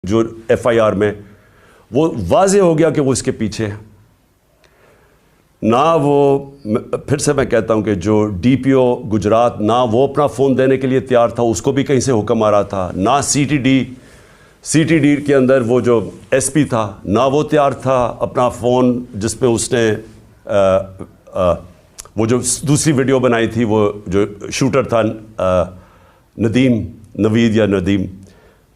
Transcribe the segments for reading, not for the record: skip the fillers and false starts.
جو FIR میں وہ واضح ہو گیا کہ وہ اس کے پیچھے ہے. نہ وہ پھر سے میں کہتا ہوں کہ جو DPO گجرات نہ وہ اپنا فون دینے کے لیے تیار تھا, اس کو بھی کہیں سے حکم آ رہا تھا. نہ CTD کے اندر وہ جو SP تھا نہ وہ تیار تھا اپنا فون جس میں اس نے وہ جو دوسری ویڈیو بنائی تھی, وہ جو شوٹر تھا نوید یا ندیم,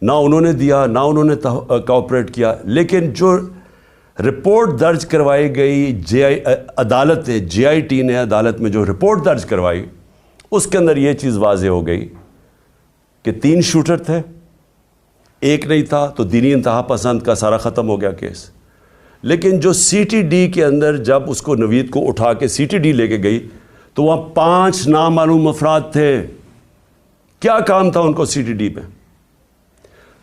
نہ انہوں نے دیا نہ انہوں نے کوآپریٹ کیا. لیکن جو رپورٹ درج کروائی گئی عدالت نے, GIT نے عدالت میں جو رپورٹ درج کروائی, اس کے اندر یہ چیز واضح ہو گئی کہ 3 شوٹر تھے, ایک نہیں تھا, تو دینی انتہا پسند کا سارا ختم ہو گیا کیس. لیکن جو CTD کے اندر جب اس کو نوید کو اٹھا کے CTD لے کے گئی تو وہاں 5 نامعلوم افراد تھے. کیا کام تھا ان کو CTD میں؟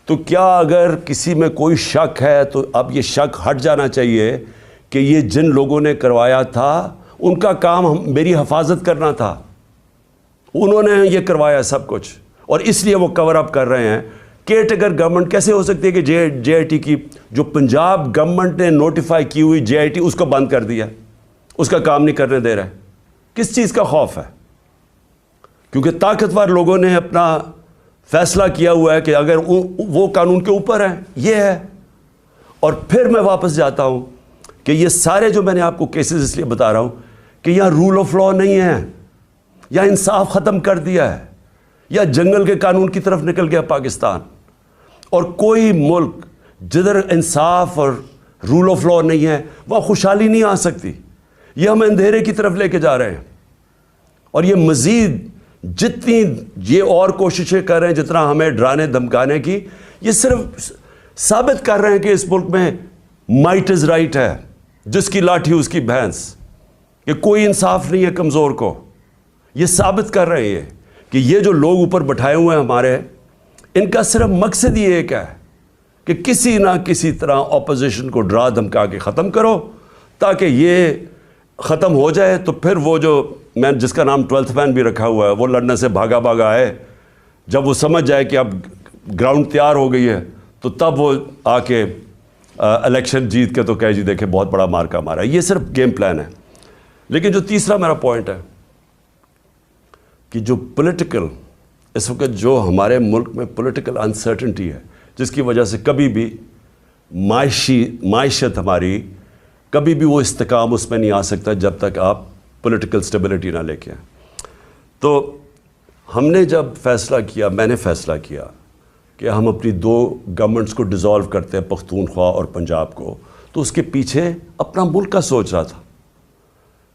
تو کیا اگر کسی میں کوئی شک ہے تو اب یہ شک ہٹ جانا چاہیے کہ یہ جن لوگوں نے کروایا تھا ان کا کام میری حفاظت کرنا تھا, انہوں نے یہ کروایا سب کچھ, اور اس لیے وہ کور اپ کر رہے ہیں. کیئرٹیکر گورنمنٹ کیسے ہو سکتی ہے کہ JIT کی جو پنجاب گورنمنٹ نے نوٹیفائی کی ہوئی JIT اس کو بند کر دیا, اس کا کام نہیں کرنے دے رہے؟ کس چیز کا خوف ہے؟ کیونکہ طاقتور لوگوں نے اپنا فیصلہ کیا ہوا ہے کہ اگر وہ قانون کے اوپر ہیں یہ ہے. اور پھر میں واپس جاتا ہوں کہ یہ سارے جو میں نے آپ کو کیسز اس لیے بتا رہا ہوں کہ یہاں رول آف لا نہیں ہے, یا انصاف ختم کر دیا ہے, یا جنگل کے قانون کی طرف نکل گیا پاکستان. اور کوئی ملک جدھر انصاف اور رول آف لا نہیں ہے وہاں خوشحالی نہیں آ سکتی. یہ ہم اندھیرے کی طرف لے کے جا رہے ہیں, اور یہ مزید جتنی یہ اور کوششیں کر رہے ہیں, جتنا ہمیں ڈرانے دھمکانے کی, یہ صرف ثابت کر رہے ہیں کہ اس ملک میں مائٹ از رائٹ ہے, جس کی لاٹھی اس کی بھینس, کہ کوئی انصاف نہیں ہے کمزور کو. یہ ثابت کر رہے ہیں کہ یہ جو لوگ اوپر بٹھائے ہوئے ہیں ہمارے, ان کا صرف مقصد ہی ایک ہے کہ کسی نہ کسی طرح اپوزیشن کو ڈرا دھمکا کے ختم کرو, تاکہ یہ ختم ہو جائے. تو پھر وہ جو میں جس کا نام 12th مین بھی رکھا ہوا ہے, وہ لڑنے سے بھاگا آئے. جب وہ سمجھ جائے کہ اب گراؤنڈ تیار ہو گئی ہے تو تب وہ آ کے الیکشن جیت کے تو کہے جی دیکھیں بہت بڑا مارکا مارا. یہ صرف گیم پلان ہے. لیکن جو تیسرا میرا پوائنٹ ہے کہ جو پولیٹیکل اس وقت جو ہمارے ملک میں پولیٹیکل انسرٹنٹی ہے, جس کی وجہ سے کبھی بھی معیشت ہماری کبھی بھی وہ استحکام اس میں نہیں آ سکتا جب تک آپ پولیٹیکل سٹیبلٹی نہ لے کے آئیں. تو ہم نے جب فیصلہ کیا, میں نے فیصلہ کیا کہ ہم اپنی 2 گورنمنٹس کو ڈیزالو کرتے ہیں, پختونخوا اور پنجاب کو, تو اس کے پیچھے اپنا ملک کا سوچ رہا تھا.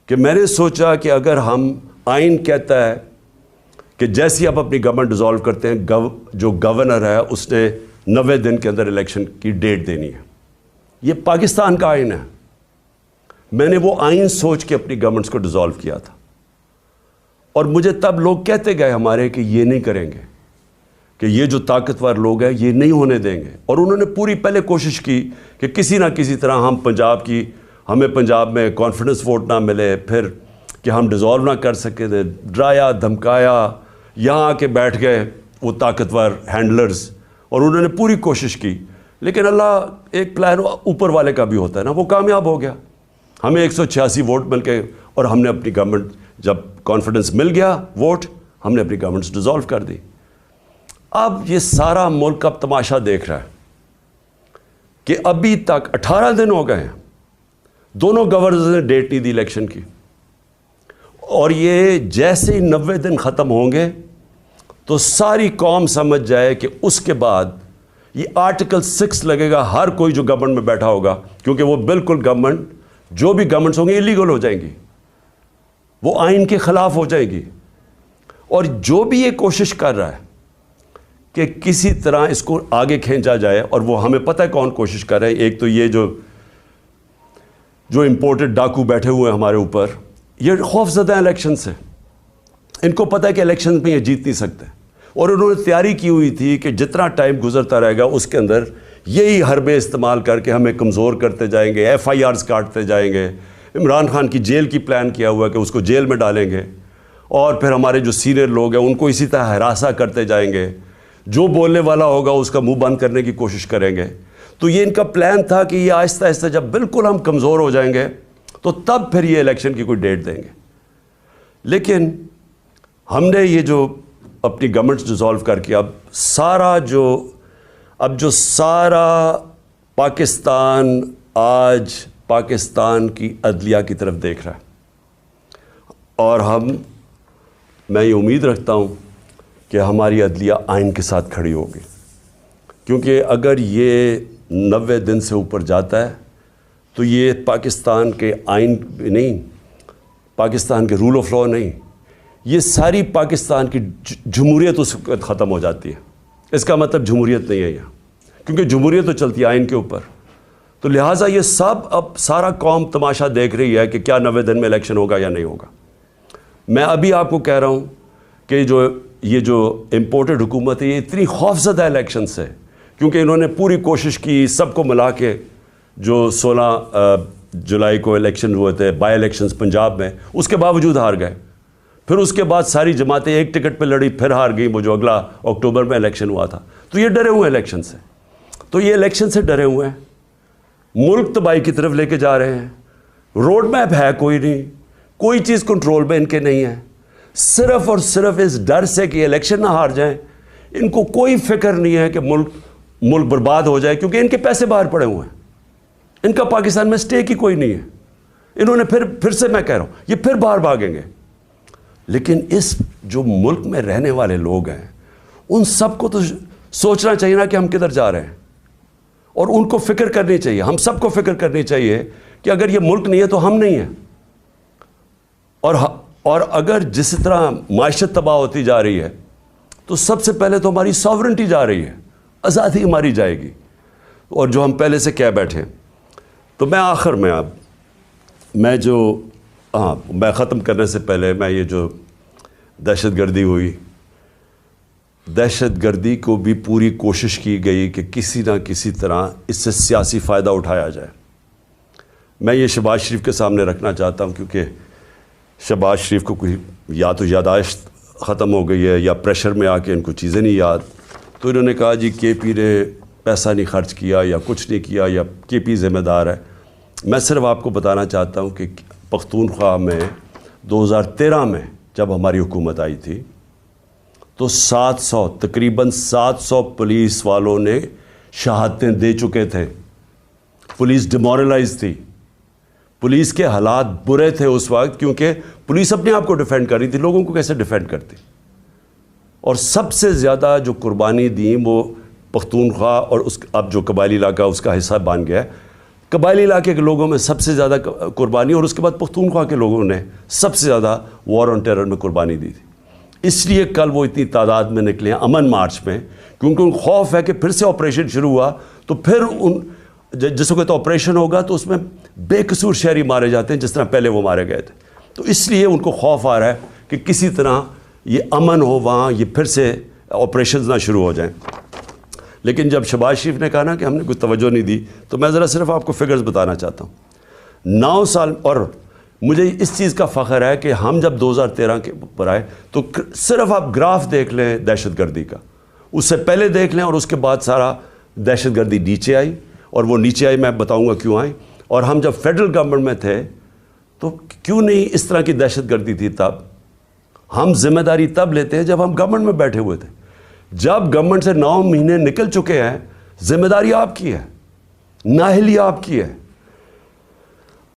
کہ میں نے سوچا کہ اگر ہم آئین کہتا ہے کہ جیسی آپ اپنی گورنمنٹ ڈیزالو کرتے ہیں, جو گورنر ہے اس نے 90 دن کے اندر الیکشن کی ڈیٹ دینی ہے. یہ پاکستان کا آئین ہے. میں نے وہ آئین سوچ کے اپنی گورنمنٹس کو ڈیزالو کیا تھا, اور مجھے تب لوگ کہتے گئے ہمارے کہ یہ نہیں کریں گے, کہ یہ جو طاقتور لوگ ہیں یہ نہیں ہونے دیں گے. اور انہوں نے پوری پہلے کوشش کی کہ کسی نہ کسی طرح ہمیں پنجاب میں کانفیڈنس ووٹ نہ ملے, پھر کہ ہم ڈیزالو نہ کر سکے تھے, ڈرایا دھمکایا. یہاں آ کے بیٹھ گئے وہ طاقتور ہینڈلرز, اور انہوں نے پوری کوشش کی. لیکن اللہ ایک پلان اوپر والے کا بھی ہوتا ہے نا, وہ کامیاب ہو گیا. ہمیں 186 ووٹ مل کے, اور ہم نے اپنی گورنمنٹ جب کانفیڈنس مل گیا ووٹ, ہم نے اپنی گورنمنٹس ڈیزالو کر دی. اب یہ سارا ملک اب تماشا دیکھ رہا ہے کہ ابھی تک 18 دن ہو گئے ہیں, دونوں گورنرز نے ڈیٹ نہیں دی الیکشن کی, اور یہ جیسے ہی 90 دن ختم ہوں گے تو ساری قوم سمجھ جائے کہ اس کے بعد یہ آرٹیکل 6 لگے گا ہر کوئی جو گورنمنٹ میں بیٹھا ہوگا, کیونکہ وہ بالکل گورنمنٹ جو بھی گورنمنٹس ہوں گے ایلیگل ہو جائیں گی, وہ آئین کے خلاف ہو جائے گی. اور جو بھی یہ کوشش کر رہا ہے کہ کسی طرح اس کو آگے کھینچا جائے, اور وہ ہمیں پتہ ہے کون کوشش کر رہے ہیں. ایک تو یہ جو امپورٹڈ ڈاکو بیٹھے ہوئے ہیں ہمارے اوپر, یہ خوف زدہ ہیں الیکشن سے. ان کو پتہ ہے کہ الیکشن میں یہ جیت نہیں سکتے, اور انہوں نے تیاری کی ہوئی تھی کہ جتنا ٹائم گزرتا رہے گا اس کے اندر یہی حربے استعمال کر کے ہمیں کمزور کرتے جائیں گے, FIRs کاٹتے جائیں گے. عمران خان کی جیل کی پلان کیا ہوا ہے کہ اس کو جیل میں ڈالیں گے, اور پھر ہمارے جو سینئر لوگ ہیں ان کو اسی طرح ہراساں کرتے جائیں گے. جو بولنے والا ہوگا اس کا منہ بند کرنے کی کوشش کریں گے. تو یہ ان کا پلان تھا کہ یہ آہستہ آہستہ جب بالکل ہم کمزور ہو جائیں گے تو تب پھر یہ الیکشن کی کوئی ڈیٹ دیں گے. لیکن ہم نے یہ جو اپنی گورنمنٹ ڈیزالو کر کے اب جو سارا پاکستان آج پاکستان کی عدلیہ کی طرف دیکھ رہا ہے, اور میں یہ امید رکھتا ہوں کہ ہماری عدلیہ آئین کے ساتھ کھڑی ہوگی, کیونکہ اگر یہ 90 دن سے اوپر جاتا ہے تو یہ پاکستان کے آئین نہیں, پاکستان کے رول آف لا نہیں, یہ ساری پاکستان کی جمہوریت اس وقت ختم ہو جاتی ہے. اس کا مطلب جمہوریت نہیں ہے یہاں, کیونکہ جمہوریت تو چلتی ہے آئین کے اوپر. تو لہٰذا یہ سب اب سارا قوم تماشا دیکھ رہی ہے کہ کیا 90 دن میں الیکشن ہوگا یا نہیں ہوگا. میں ابھی آپ کو کہہ رہا ہوں کہ یہ جو امپورٹڈ حکومت ہے یہ اتنی خوفزدہ الیکشن سے, کیونکہ انہوں نے پوری کوشش کی سب کو ملا کے, جو 16 جولائی کو الیکشن ہوئے تھے بائی الیکشنز پنجاب میں, اس کے باوجود ہار گئے. پھر اس کے بعد ساری جماعتیں ایک ٹکٹ پہ لڑی, پھر ہار گئی, وہ جو اگلا اکتوبر میں الیکشن ہوا تھا. تو یہ ڈرے ہوئے ہیں الیکشن سے, تو یہ الیکشن سے ڈرے ہوئے ہیں, ملک تباہی کی طرف لے کے جا رہے ہیں. روڈ میپ ہے کوئی نہیں, کوئی چیز کنٹرول میں ان کے نہیں ہے, صرف اور صرف اس ڈر سے کہ الیکشن نہ ہار جائیں. ان کو کوئی فکر نہیں ہے کہ ملک برباد ہو جائے, کیونکہ ان کے پیسے باہر پڑے ہوئے ہیں, ان کا پاکستان میں سٹیک ہی کوئی نہیں ہے. انہوں نے پھر سے میں کہہ رہا ہوں یہ پھر باہر بھاگیں گے. لیکن اس جو ملک میں رہنے والے لوگ ہیں ان سب کو تو سوچنا چاہیے نا کہ ہم کدھر جا رہے ہیں, اور ان کو فکر کرنی چاہیے, ہم سب کو فکر کرنی چاہیے کہ اگر یہ ملک نہیں ہے تو ہم نہیں ہیں. اور اگر جس طرح معیشت تباہ ہوتی جا رہی ہے تو سب سے پہلے تو ہماری ساورنٹی جا رہی ہے, آزادی ہماری جائے گی, اور جو ہم پہلے سے کہہ بیٹھے. تو میں آخر میں میں ختم کرنے سے پہلے میں یہ جو دہشت گردی ہوئی, دہشت گردی کو بھی پوری کوشش کی گئی کہ کسی نہ کسی طرح اس سے سیاسی فائدہ اٹھایا جائے. میں یہ شہباز شریف کے سامنے رکھنا چاہتا ہوں, کیونکہ شہباز شریف کو کوئی یا تو یاداشت ختم ہو گئی ہے یا پریشر میں آ کے ان کو چیزیں نہیں یاد. تو انہوں نے کہا جی کے پی نے پیسہ نہیں خرچ کیا یا کچھ نہیں کیا یا کے پی ذمہ دار ہے. میں صرف آپ کو بتانا چاہتا ہوں کہ پختونخوا میں 2013 میں جب ہماری حکومت آئی تھی تو تقریباً 700 پولیس والوں نے شہادتیں دے چکے تھے. پولیس ڈیمورلائز تھی, پولیس کے حالات برے تھے اس وقت, کیونکہ پولیس اپنے آپ کو ڈیفینڈ کر رہی تھی, لوگوں کو کیسے ڈیفینڈ کرتی. اور سب سے زیادہ جو قربانی دیں وہ پختونخوا اور اب جو قبائلی علاقہ اس کا حصہ بن گیا ہے, قبائلی علاقے کے لوگوں میں سب سے زیادہ قربانی, اور اس کے بعد پختونخوا کے لوگوں نے سب سے زیادہ وار آن ٹیرر میں قربانی دی تھی. اس لیے کل وہ اتنی تعداد میں نکلے ہیں امن مارچ میں, کیونکہ ان خوف ہے کہ پھر سے آپریشن شروع ہوا تو پھر جس وقت آپریشن ہوگا تو اس میں بے قصور شہری مارے جاتے ہیں جس طرح پہلے وہ مارے گئے تھے. تو اس لیے ان کو خوف آ رہا ہے کہ کسی طرح یہ امن ہو وہاں, یہ پھر سے آپریشنز نہ شروع ہو جائیں. لیکن جب شہباز شریف نے کہا نا کہ ہم نے کوئی توجہ نہیں دی, تو میں ذرا صرف آپ کو فگرز بتانا چاہتا ہوں. 9 سال, اور مجھے اس چیز کا فخر ہے کہ ہم جب 2013 کے پر آئے تو صرف آپ گراف دیکھ لیں دہشت گردی کا, اس سے پہلے دیکھ لیں اور اس کے بعد سارا دہشت گردی نیچے آئی, اور وہ نیچے آئی میں بتاؤں گا کیوں آئی. اور ہم جب فیڈرل گورنمنٹ میں تھے تو کیوں نہیں اس طرح کی دہشت گردی تھی. تب ہم ذمہ داری تب لیتے ہیں جب ہم گورنمنٹ میں بیٹھے ہوئے تھے. جب گورنمنٹ سے 9 مہینے نکل چکے ہیں, ذمہ داری آپ کی ہے, نااہلی آپ کی ہے.